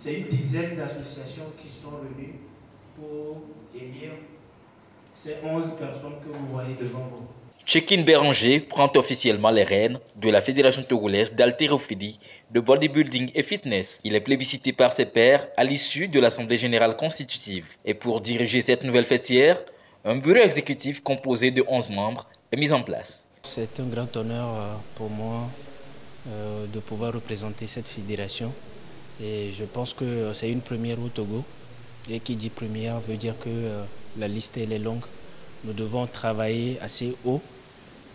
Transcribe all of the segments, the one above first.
c'est une dizaine d'associations qui sont venues pour élire ces 11 personnes que vous voyez devant vous. Tchekin Béranger prend officiellement les rênes de la Fédération togolaise d'haltérophilie, de bodybuilding et fitness. Il est plébiscité par ses pairs à l'issue de l'Assemblée générale constitutive. Et pour diriger cette nouvelle fêtière, un bureau exécutif composé de 11 membres est mis en place. C'est un grand honneur pour moi de pouvoir représenter cette fédération. Et je pense que c'est une première au Togo. Et qui dit première veut dire que la liste elle est longue. Nous devons travailler assez haut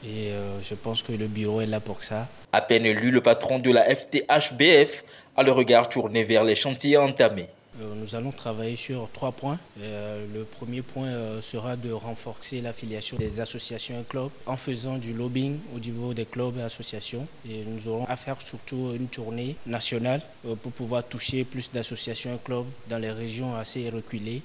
et je pense que le bureau est là pour ça. À peine élu, le patron de la FTHBF a le regard tourné vers les chantiers entamés. Nous allons travailler sur 3 points. Le premier point sera de renforcer l'affiliation des associations et clubs en faisant du lobbying au niveau des clubs et associations. Et nous aurons à faire surtout une tournée nationale pour pouvoir toucher plus d'associations et clubs dans les régions assez reculées.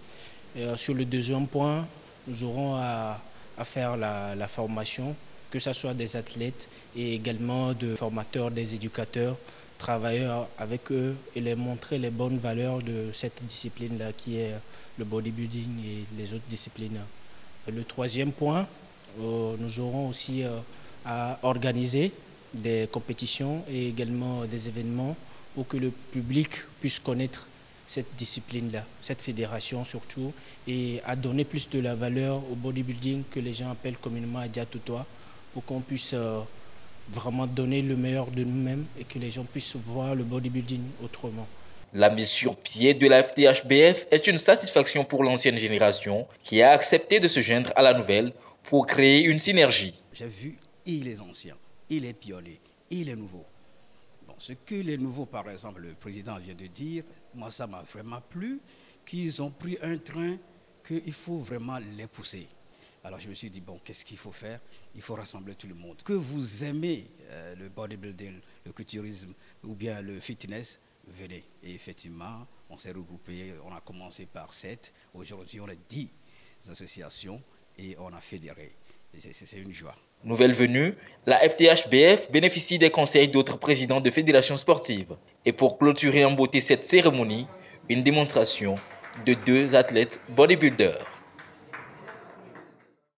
Sur le deuxième point, nous aurons à faire la formation, que ce soit des athlètes et également de formateurs, des éducateurs, travailleurs avec eux et les montrer les bonnes valeurs de cette discipline-là qui est le bodybuilding et les autres disciplines. Et le troisième point, nous aurons aussi à organiser des compétitions et également des événements pour que le public puisse connaître cette discipline-là, cette fédération surtout, et à donner plus de la valeur au bodybuilding que les gens appellent communément Adjatotoa, pour qu'on puisse vraiment donner le meilleur de nous-mêmes et que les gens puissent voir le bodybuilding autrement. La mise sur pied de la FTHBF est une satisfaction pour l'ancienne génération qui a accepté de se joindre à la nouvelle pour créer une synergie. J'ai vu et les anciens, et les pionniers, et les nouveaux. Bon, ce que les nouveaux, par exemple, le président vient de dire, moi ça m'a vraiment plu, qu'ils ont pris un train qu'il faut vraiment les pousser. Alors je me suis dit, bon, qu'est-ce qu'il faut faire? Il faut rassembler tout le monde. Que vous aimez le bodybuilding, le culturisme ou bien le fitness, venez. Et effectivement, on s'est regroupé, on a commencé par 7. Aujourd'hui, on a 10 associations et on a fédéré. C'est une joie. Nouvelle venue, la FTHBF bénéficie des conseils d'autres présidents de fédérations sportives. Et pour clôturer en beauté cette cérémonie, une démonstration de 2 athlètes bodybuilders.